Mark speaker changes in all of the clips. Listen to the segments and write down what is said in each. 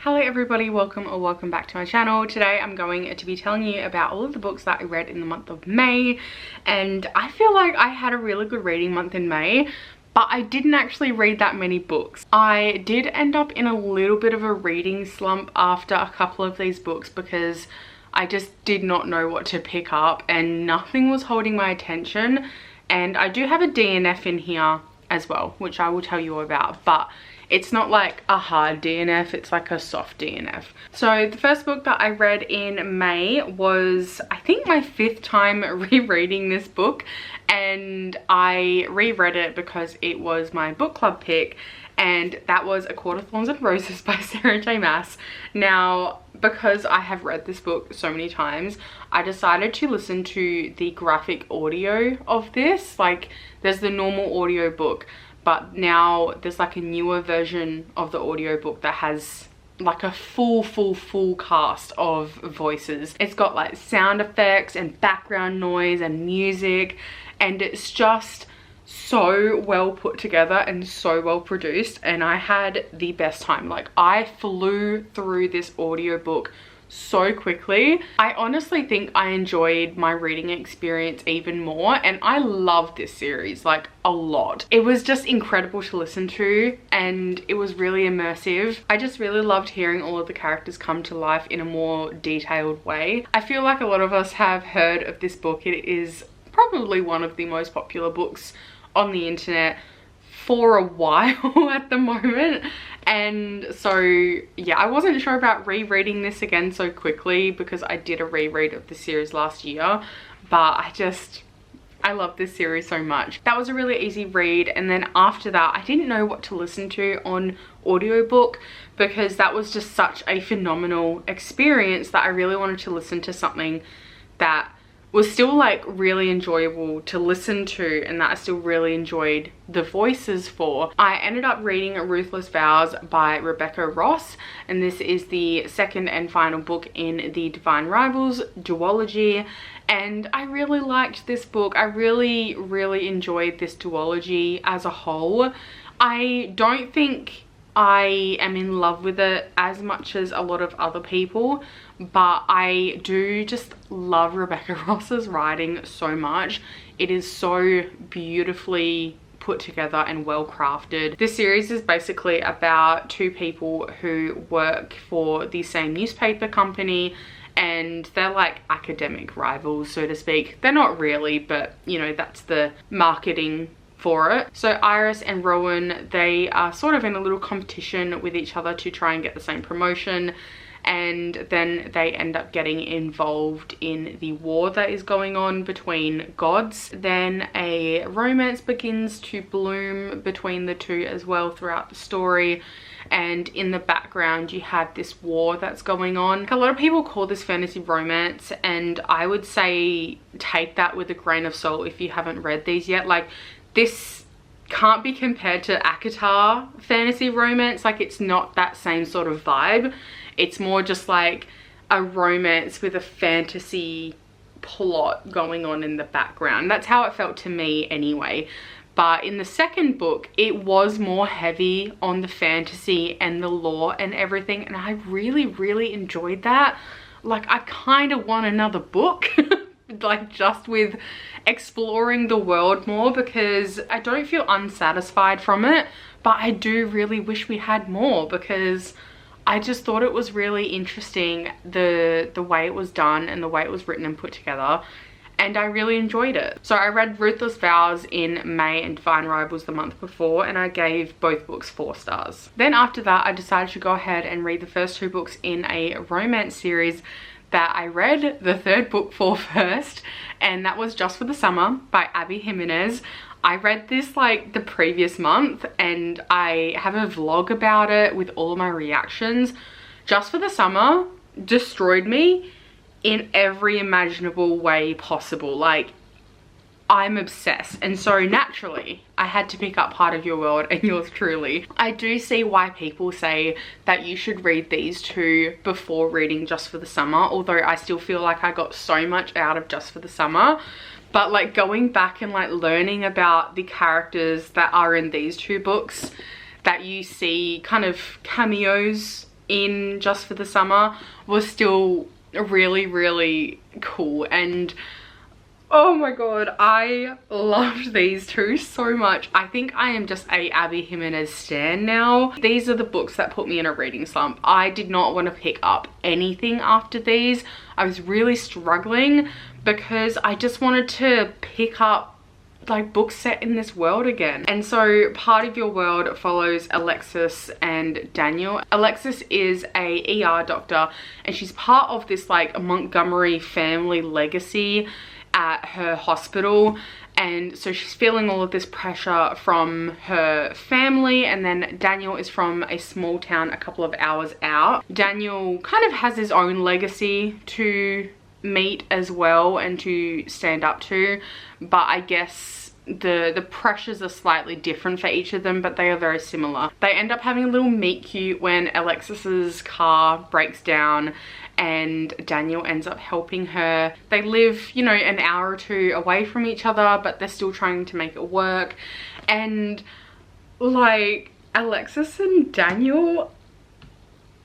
Speaker 1: Hello everybody, welcome or welcome back to my channel. Today I'm going to be telling you about all of the books that I read in the month of May, and I feel like I had a really good reading month in May, but I didn't actually read that many books. I did end up in a little bit of a reading slump after a couple of these books because I just did not know what to pick up and nothing was holding my attention. And I do have a DNF in here as well, which I will tell you about, but it's not like a hard DNF, it's like a soft DNF. So the first book that I read in May was, I think, my 5th time rereading this book, and I reread it because it was my book club pick, and that was A Court of Thorns and Roses by Sarah J Maas. Now, because I have read this book so many times, I decided to listen to the graphic audio of this. Like, there's the normal audio book, but now there's like a newer version of the audiobook that has like a full cast of voices. It's got like sound effects and background noise and music, and it's just so well put together and so well produced, and I had the best time. Like, I flew through this audiobook so quickly. I honestly think I enjoyed my reading experience even more, and I love this series like a lot. It was just incredible to listen to and it was really immersive. I just really loved hearing all of the characters come to life in a more detailed way. I feel like a lot of us have heard of this book. It is probably one of the most popular books on the internet for a while at the moment, and so yeah, I wasn't sure about rereading this again so quickly because I did a reread of the series last year, but I love this series so much. That was a really easy read, and then after that I didn't know what to listen to on audiobook because that was just such a phenomenal experience that I really wanted to listen to something that was still like really enjoyable to listen to and that I still really enjoyed the voices for. I ended up reading Ruthless Vows by Rebecca Ross, and this is the second and final book in the Divine Rivals duology, and I really liked this book. I really enjoyed this duology as a whole. I don't think I am in love with it as much as a lot of other people, but I do just love Rebecca Ross's writing so much. It is so beautifully put together and well crafted. This series is basically about two people who work for the same newspaper company, and they're like academic rivals, so to speak. They're not really, but you know, that's the marketing for it. So Iris and Rowan, they are sort of in a little competition with each other to try and get the same promotion, and then they end up getting involved in the war that is going on between gods. Then a romance begins to bloom between the two as well throughout the story, and in the background you have this war that's going on. A lot of people call this fantasy romance, and I would say take that with a grain of salt if you haven't read these yet. Like, this can't be compared to ACOTAR fantasy romance. Like, it's not that same sort of vibe. It's more just like a romance with a fantasy plot going on in the background. That's how it felt to me anyway. But in the second book, it was more heavy on the fantasy and the lore and everything, and I really enjoyed that. Like, I kind of want another book like just with exploring the world more, because I don't feel unsatisfied from it, but I do really wish we had more because I just thought it was really interesting, the way it was done and the way it was written and put together, and I really enjoyed it. So I read Ruthless Vows in May and Divine Rivals the month before, and I gave both books 4 stars. Then after that, I decided to go ahead and read the first 2 books in a romance series that I read the 3rd book for first, and that was Just for the Summer by Abby Jimenez. I read this like the previous month, and I have a vlog about it with all of my reactions. Just for the Summer destroyed me in every imaginable way possible. Like, I'm obsessed, and so naturally I had to pick up Part of Your World and Yours Truly. I do see why people say that you should read these 2 before reading Just for the Summer, although I still feel like I got so much out of Just for the Summer. But like, going back and like learning about the characters that are in these 2 books that you see kind of cameos in Just for the Summer was still really, really cool. And oh my god, I loved these two so much. I think I am just a Abby Jimenez stan now. These are the books that put me in a reading slump. I did not want to pick up anything after these. I was really struggling because I just wanted to pick up like books set in this world again. And so Part of Your World follows Alexis and Daniel. Alexis is a ER doctor and she's part of this like Montgomery family legacy at her hospital, and so she's feeling all of this pressure from her family. And then Daniel is from a small town a couple of hours out. Daniel kind of has his own legacy to meet as well and to stand up to, but I guess the pressures are slightly different for each of them, but they are very similar. They end up having a little meet cute when Alexis's car breaks down and Daniel ends up helping her. They live, you know, an hour or two away from each other, but they're still trying to make it work. And like Alexis and Daniel,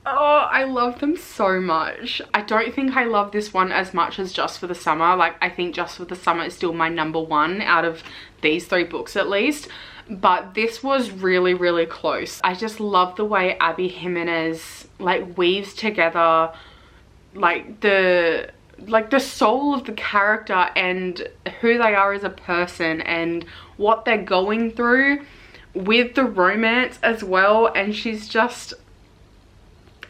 Speaker 1: oh, I love them so much. I don't think I love this one as much as Just for the Summer. Like, I think Just for the Summer is still my #1 out of these 3 books at least. But this was really, really close. I just love the way Abby Jimenez like weaves together like the soul of the character and who they are as a person and what they're going through with the romance as well. And she's just,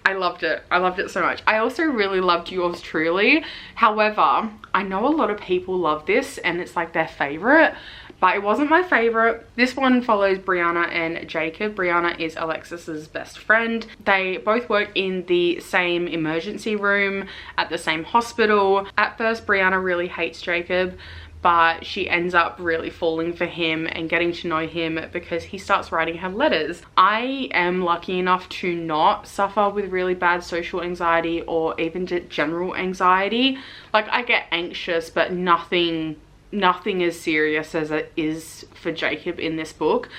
Speaker 1: I loved it. I loved it so much. I also really loved Yours Truly. However, I know a lot of people love this and it's like their favorite, but it wasn't my favorite. This one follows Brianna and Jacob. Brianna is Alexis's best friend. They both work in the same emergency room at the same hospital. At first, Brianna really hates Jacob, but she ends up really falling for him and getting to know him because he starts writing her letters. I am lucky enough to not suffer with really bad social anxiety or even general anxiety. Like, I get anxious, but nothing as serious as it is for Jacob in this book.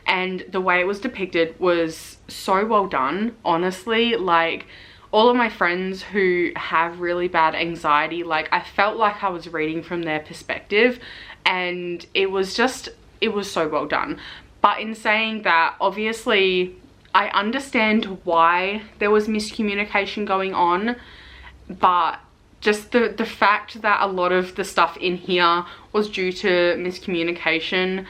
Speaker 1: And the way it was depicted was so well done, honestly. Like, all of my friends who have really bad anxiety, like, I felt like I was reading from their perspective, and it was so well done. But in saying that, obviously I understand why there was miscommunication going on, but just the fact that a lot of the stuff in here was due to miscommunication,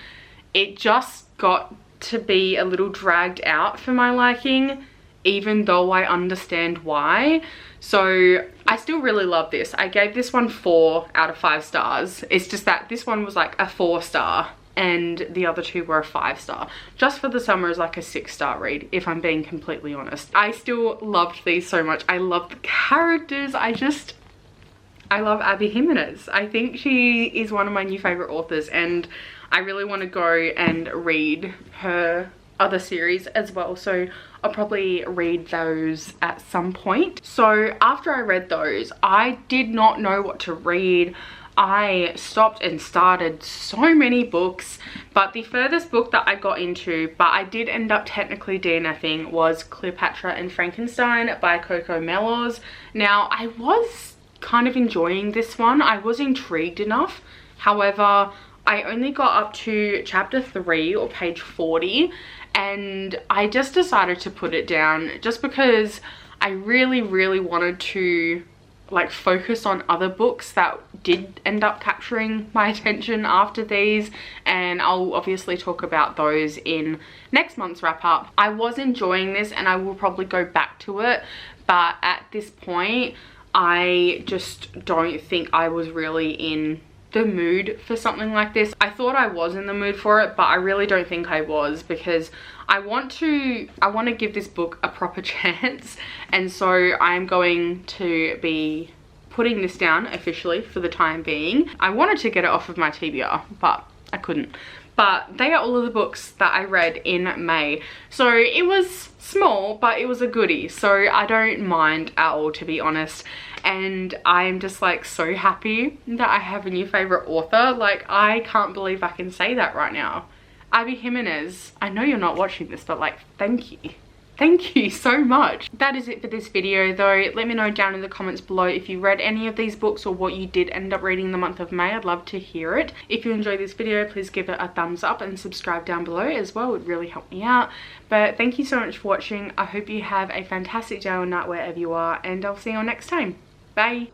Speaker 1: it just got to be a little dragged out for my liking, even though I understand why. So I still really love this. I gave this one 4 out of 5 stars. It's just that this one was like a 4-star and the other 2 were a 5-star. Just for the Summer is like a 6-star read, if I'm being completely honest. I still loved these so much. I love the characters. I love Abby Jimenez. I think she is one of my new favorite authors, and I really want to go and read her other series as well, so I'll probably read those at some point. So after I read those, I did not know what to read. I stopped and started so many books, but the furthest book that I got into, but I did end up technically DNFing, was Cleopatra and Frankenstein by Coco Melos. Now, I was kind of enjoying this one. I was intrigued enough. However, I only got up to chapter 3 or page 40, and I just decided to put it down just because I really, really wanted to like focus on other books that did end up capturing my attention after these, and I'll obviously talk about those in next month's wrap up. I was enjoying this and I will probably go back to it, but at this point I just don't think I was really in the mood for something like this. I thought I was in the mood for it, but I really don't think I was, because I want to give this book a proper chance, and so I'm going to be putting this down officially for the time being. I wanted to get it off of my TBR, but I couldn't. But they are all of the books that I read in May. So it was small, but it was a goodie. So I don't mind at all, to be honest. And I'm just like so happy that I have a new favorite author. Like, I can't believe I can say that right now. Abby Jimenez, I know you're not watching this, but like, thank you. Thank you so much. That is it for this video though. Let me know down in the comments below if you read any of these books or what you did end up reading in the month of May. I'd love to hear it. If you enjoyed this video, please give it a thumbs up and subscribe down below as well. It would really help me out. But thank you so much for watching. I hope you have a fantastic day or night wherever you are, and I'll see you all next time. Bye.